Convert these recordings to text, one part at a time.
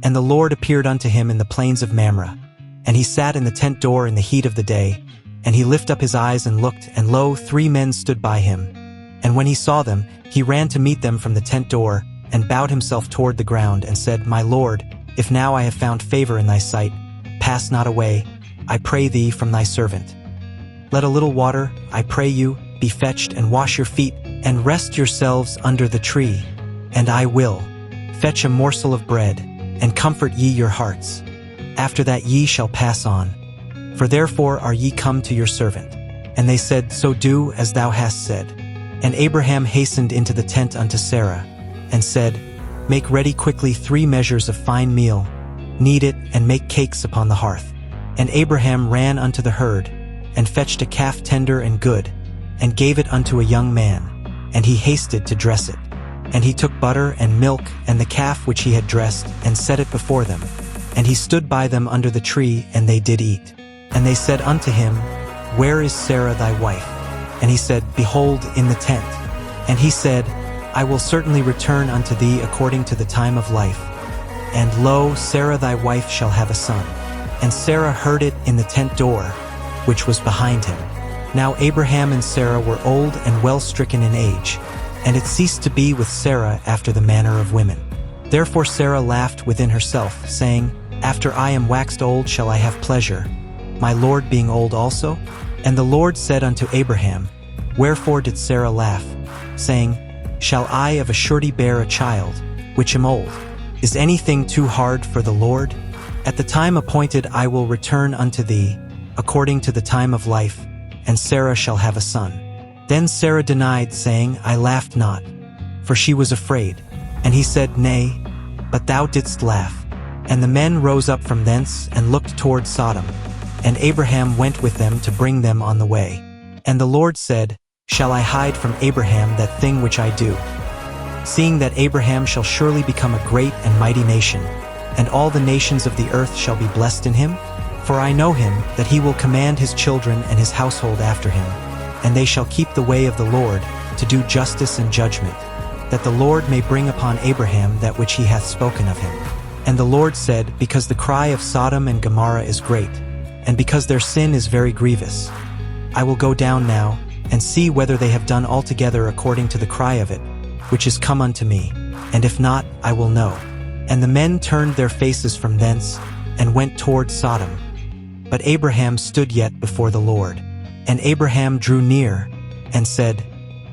And the Lord appeared unto him in the plains of Mamre. And he sat in the tent door in the heat of the day. And he lifted up his eyes and looked, and lo, 3 men stood by him. And when he saw them, he ran to meet them from the tent door, and bowed himself toward the ground, and said, My Lord, if now I have found favor in thy sight, pass not away, I pray thee, from thy servant. Let a little water, I pray you, be fetched, and wash your feet, and rest yourselves under the tree. And I will fetch a morsel of bread, and comfort ye your hearts. After that ye shall pass on. For therefore are ye come to your servant. And they said, So do as thou hast said. And Abraham hastened into the tent unto Sarah, and said, Make ready quickly 3 measures of fine meal, knead it, and make cakes upon the hearth. And Abraham ran unto the herd, and fetched a calf tender and good, and gave it unto a young man, and he hasted to dress it. And he took butter and milk and the calf which he had dressed, and set it before them. And he stood by them under the tree, and they did eat. And they said unto him, Where is Sarah thy wife? And he said, Behold, in the tent. And he said, I will certainly return unto thee according to the time of life. And lo, Sarah thy wife shall have a son. And Sarah heard it in the tent door, which was behind him. Now Abraham and Sarah were old and well stricken in age, and it ceased to be with Sarah after the manner of women. Therefore Sarah laughed within herself, saying, After I am waxed old shall I have pleasure, my Lord being old also? And the Lord said unto Abraham, Wherefore did Sarah laugh, saying, Shall I of a surety bear a child, which am old? Is anything too hard for the Lord? At the time appointed I will return unto thee, according to the time of life, and Sarah shall have a son. Then Sarah denied, saying, I laughed not, for she was afraid. And he said, Nay, but thou didst laugh. And the men rose up from thence, and looked toward Sodom. And Abraham went with them to bring them on the way. And the Lord said, Shall I hide from Abraham that thing which I do? Seeing that Abraham shall surely become a great and mighty nation, and all the nations of the earth shall be blessed in him? For I know him, that he will command his children and his household after him, and they shall keep the way of the Lord, to do justice and judgment, that the Lord may bring upon Abraham that which he hath spoken of him. And the Lord said, Because the cry of Sodom and Gomorrah is great, and because their sin is very grievous, I will go down now, and see whether they have done altogether according to the cry of it, which is come unto me, and if not, I will know. And the men turned their faces from thence, and went toward Sodom. But Abraham stood yet before the Lord. And Abraham drew near, and said,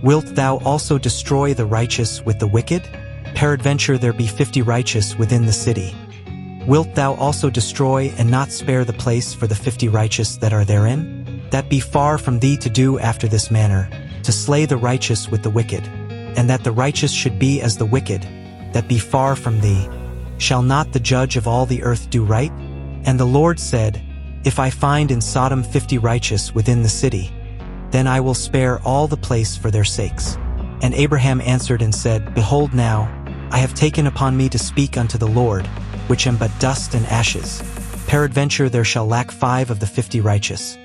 Wilt thou also destroy the righteous with the wicked? Peradventure there be 50 righteous within the city. Wilt thou also destroy and not spare the place for the 50 righteous that are therein? That be far from thee to do after this manner, to slay the righteous with the wicked, and that the righteous should be as the wicked, that be far from thee. Shall not the judge of all the earth do right? And the Lord said, If I find in Sodom 50 righteous within the city, then I will spare all the place for their sakes. And Abraham answered and said, Behold now, I have taken upon me to speak unto the Lord, which am but dust and ashes. Peradventure there shall lack 5 of the 50 righteous.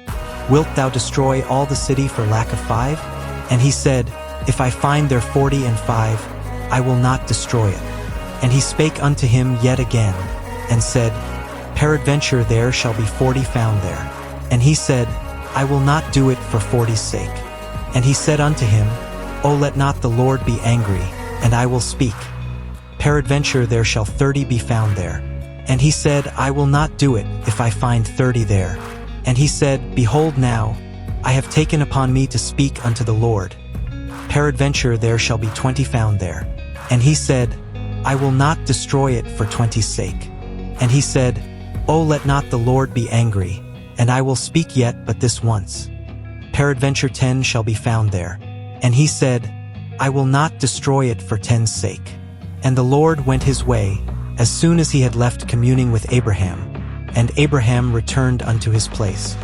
Wilt thou destroy all the city for lack of 5? And he said, If I find there 40 and 5, I will not destroy it. And he spake unto him yet again, and said, Peradventure there shall be 40 found there. And he said, I will not do it for 40's sake. And he said unto him, O let not the Lord be angry, and I will speak. Peradventure there shall 30 be found there. And he said, I will not do it, if I find 30 there. And he said, Behold now, I have taken upon me to speak unto the Lord. Peradventure there shall be 20 found there. And he said, I will not destroy it for 20's sake. And he said, O let not the Lord be angry, and I will speak yet but this once. Peradventure 10 shall be found there. And he said, I will not destroy it for 10's sake. And the Lord went his way, as soon as he had left communing with Abraham, and Abraham returned unto his place.